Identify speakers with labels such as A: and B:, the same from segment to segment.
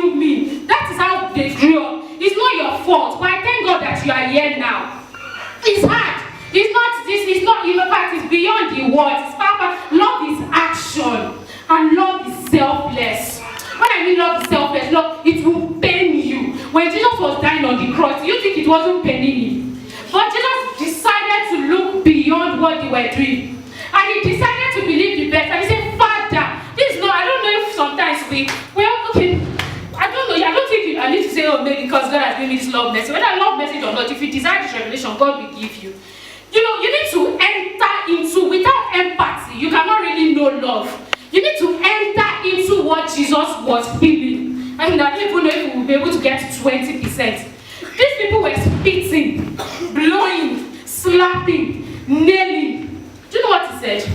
A: you mean? That is how they grew up. It's not your fault, but I thank God that you are here now. It's hard. It's not this, it's not, in fact, it's beyond the words. Love is action, and love is selfless. When I mean love is selfless, love, it will pain you. When Jesus was dying on the cross, you think it wasn't paining him? But Jesus decided to look beyond what they were doing. And he decided to believe the best. And he said, Father, this is not, I don't know if sometimes well, okay, I don't know, I don't think I need to say, oh, maybe because God has given me this love message. Whether love message or not, if you desire this revelation, God will give you. You know, you need to enter into, without empathy, you cannot really know love. You need to enter into what Jesus was feeling. I mean, I don't even know if we will be able to get 20%. These people were spitting, blowing, slapping, nailing. Do you know what he said?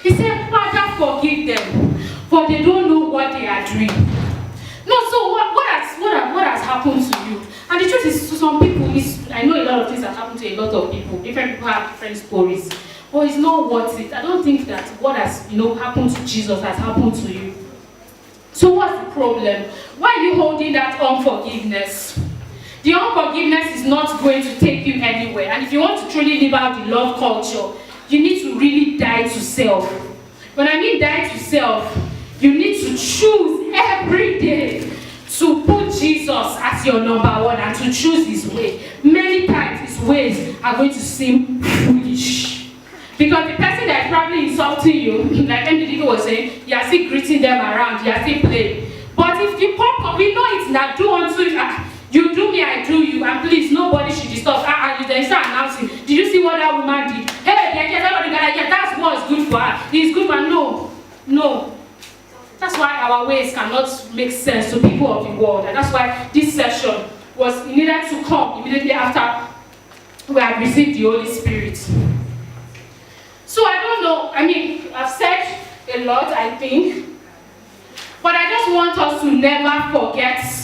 A: He said, Father, forgive them, for they don't know what they are doing. No, so what has happened to you? And the truth is, to some people, I know a lot of things have happened to a lot of people. Different people have different stories. But it's not worth it. I don't think that what has happened to Jesus has happened to you. So what's the problem? Why are you holding that unforgiveness? The unforgiveness is not going to take you anywhere. And if you want to truly live out the love culture, you need to really die to self. When I mean die to self, you need to choose every day to put Jesus as your number one and to choose his way. Many times his ways are going to seem foolish. Because the person that is probably insulting you, like MDD was saying, you are still greeting them around, you are still playing. But if you pop up, we know it's not do unto you do me, I do you, and please nobody should disturb. And they start announcing, did you see what that woman did? Hey, that's what's good for her. It's good for her. No. That's why our ways cannot make sense to people of the world. And that's why this session was needed to come immediately after we had received the Holy Spirit. So I don't know, I mean, I've said a lot, I think. But I just want us to never forget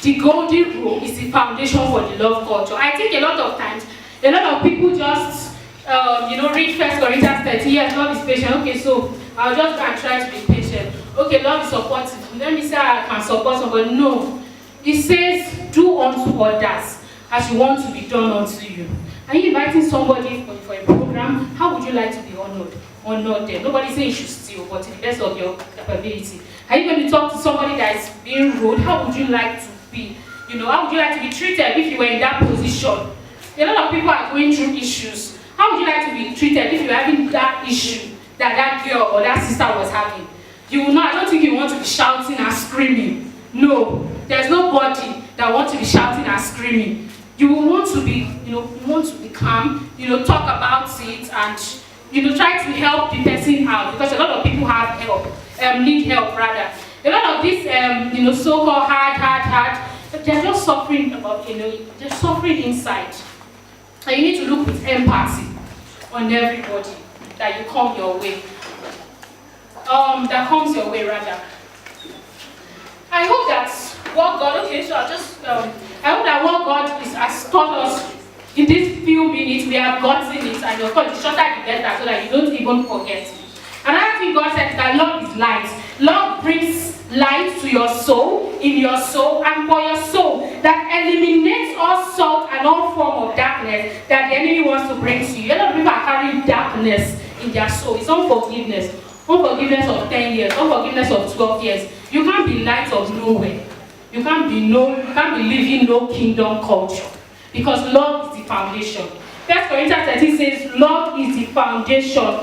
A: the golden rule is the foundation for the love culture. I think a lot of times, a lot of people just, read 1 Corinthians 13, yes, love is patient. Okay, so I'll just go and try to be patient. Okay, love is supportive. Let me say I can support somebody. No. It says, do unto others as you want to be done unto you. Are you inviting somebody for a program? How would you like to be honored? Honored there. Nobody saying you should steal, but to the best of your capability. Are you going to talk to somebody that is being rude? How would you like to be? How would you like to be treated if you were in that position? A lot of people are going through issues. How would you like to be treated if you're having that issue that girl or that sister was having? You will not, I don't think you want to be shouting and screaming. No, there's nobody that wants to be shouting and screaming. You will want to be, you want to be calm, talk about it and, try to help the person out, because a lot of people have help, need help rather. A lot of this, so-called hard, they're just suffering about, they're suffering inside. And you need to look with empathy on everybody that come your way. That comes your way rather. I hope that what God, I hope that what God has taught us in these few minutes, we have gotten it, and of course the shorter the better, so that you don't even forget. Another thing God said is that love is light. Love brings light to your soul, in your soul, and for your soul, that eliminates all salt and all form of darkness that the enemy wants to bring to you. A lot of people are carrying darkness in their soul. It's unforgiveness. Unforgiveness of 10 years, unforgiveness of 12 years. You can't be light of nowhere. You can't be living no kingdom culture. Because love is the foundation. 1 Corinthians 13 says, love is the foundation.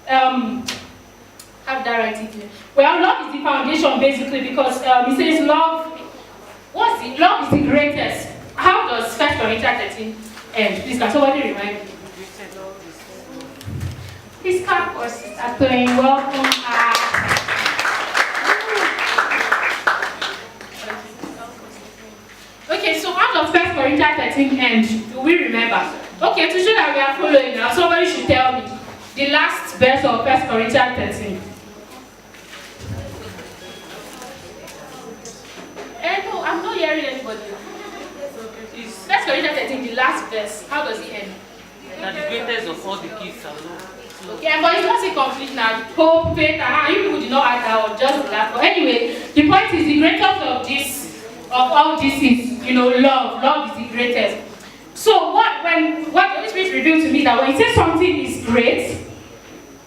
A: Have that right here. Well, love is the foundation basically, because it says love. Love is the greatest. How does 1 Corinthians 13 end? Please, can somebody remind me? Please clap for Sister Twain. Welcome her. Okay, so how does 1 Corinthians 13 end? Do we remember? Okay, to show that we are following now, somebody should tell me the last verse of 1 Corinthians 13. No, I'm not hearing anybody. 1 Corinthians 13, the last verse. How does it end?
B: That the greatest of all the gifts are love.
A: Okay, but it's not a complete now. Hope, faith, and you people do not add that or just laugh. But anyway, the point is the greatest of all this is, love. Love is the greatest. So what the Holy Spirit revealed to me that when you say something is great,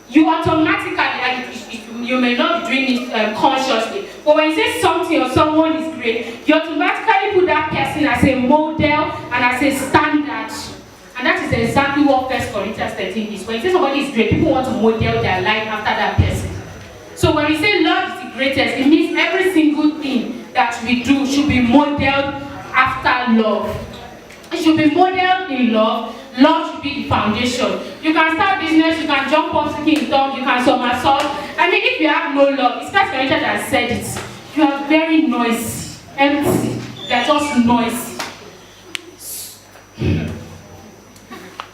A: you automatically, you may not be doing it consciously, but when you say something or someone is great, you automatically put that person as a model and as a standard. And that is exactly what 1 Corinthians 13 is. When you say somebody is great, people want to model their life after that person. So when we say love is the greatest, it means every single thing that we do should be modeled after love. It should be modeled in love. Love should be the foundation. You can start business, you can jump off speaking in tongues, you can somersault. I mean, if you have no love, it's Pastor Richard that said it. You are very noisy, empty. They're just noisy.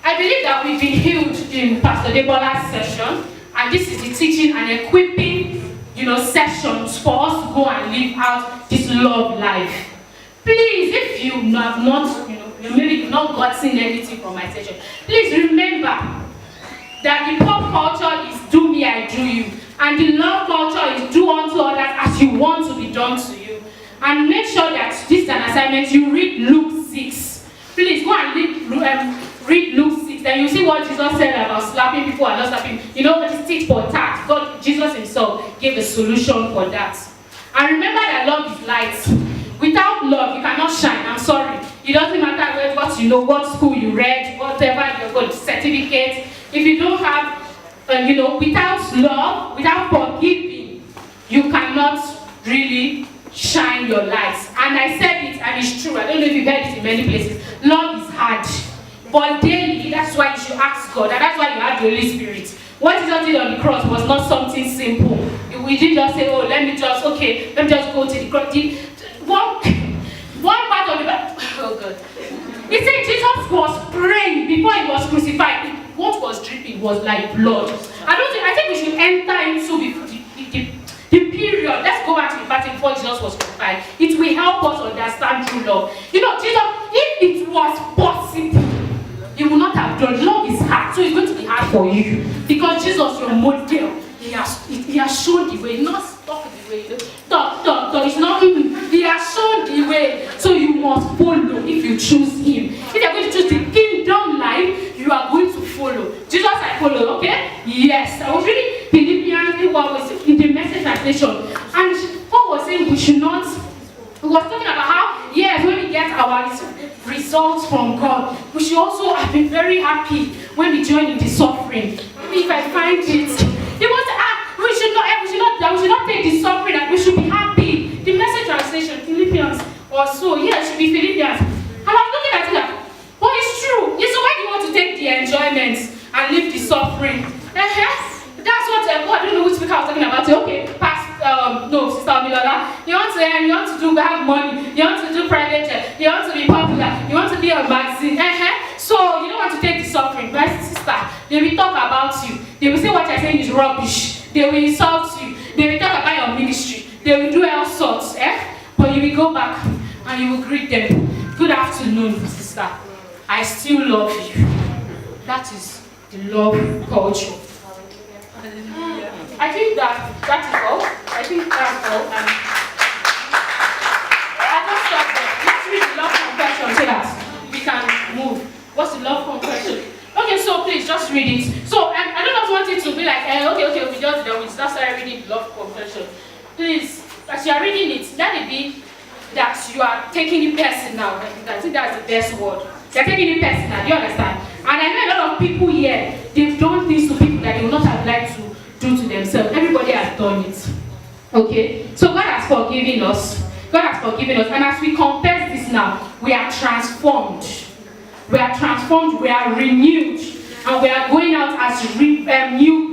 A: I believe that we've been healed in Pastor Debola's session, and this is the teaching and equipping, sessions for us to go and live out this love life. Please, if you have not, maybe you've not gotten anything from my session, please remember that the pop culture is do me, I do you. And the love culture is do unto others as you want to be done to you. And make sure that this is an assignment, you read Luke 6. Please go and read Luke 6. Then you see what Jesus said about slapping people and not slapping. It's tit for tat. God, Jesus himself gave a solution for that. And remember that love is light. Without love, you cannot shine. I'm sorry. It doesn't matter what school you read, whatever you've got, certificate. If you don't have, without love, without forgiving, you cannot really shine your lights. And I said it, and it's true. I don't know if you've heard it in many places. Love is hard. But daily, that's why you should ask God. And that's why you have the Holy Spirit. What Jesus did on the cross was not something simple. We didn't just say, let me just go to the cross. One part of the Bible, oh God. He said Jesus was praying before he was crucified. What was dripping was like blood. I think we should enter into the period. Let's go back to the part before Jesus was crucified. It will help us understand true love. Jesus, if it was possible, he would not have done. Love is hard, so it's going to be hard for you. Because Jesus, your model, he has shown the way, not stuck the way. It's not he has shown the way. So you must follow if you choose him. If you're going to choose the kingdom life, you are going to follow. Jesus, I follow, okay? Yes. I was reading Philippians, what was in the Message translation. And Paul was saying we should not. We was talking about how, yes, when we get our results from God, we should also have been very happy when we join in the suffering. Maybe if I find it. He was we should not take the suffering, and we should be happy. The Message translation, Philippians or so, yeah, it should be Philippians. And I'm looking at it like, but it's true. So why do you want to take the enjoyment and leave the suffering? That's what I don't know which speaker I was talking about. Okay, Sister Milola. You want to have money, you want to do private jet, you want to be popular, you want to be a magazine. So you don't want to take the suffering. My sister, they will talk about you. They will say what you're saying is rubbish. They will insult you. They will talk about your ministry. They will do all sorts. But you will go back and you will greet them. Good afternoon, sister. I still love you. That is the love culture. I think that is all. I think that's all. I just stop there. Let's read the love confession so that we can move. What's the love confession? Okay, so please just read it. So I don't want it to be like, okay, we just done. We just started reading the love confession. Please, as you are reading it, let it be that you are taking it personal. I think that's the best word. You're taking it personal. Do you understand? And I know a lot of people here, they've done things to people that they would not have liked to do to themselves. Everybody has done it. Okay? So God has forgiven us. And as we confess this now, we are transformed. We are renewed, and we are going out as new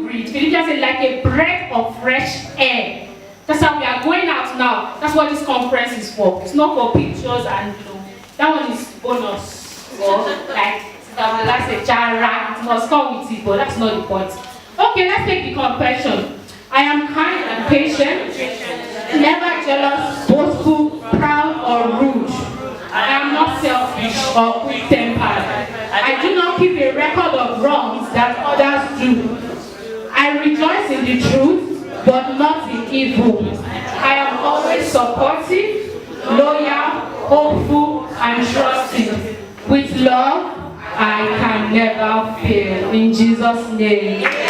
A: breed. Philippians said, like a breath of fresh air. That's how we are going out now. That's what this conference is for. It's not for pictures and that one is bonus. Or like a jara, it must come with it, but that's not the point. Okay, let's take the confession. I am kind and patient, never jealous, boastful, proud, or rude. I am not selfish or quick-tempered. I do not keep a record of wrongs that others do. rejoice in the truth, but not in evil. I am always supportive, loyal, hopeful, and trusting. With love, I can never fail. In Jesus' name.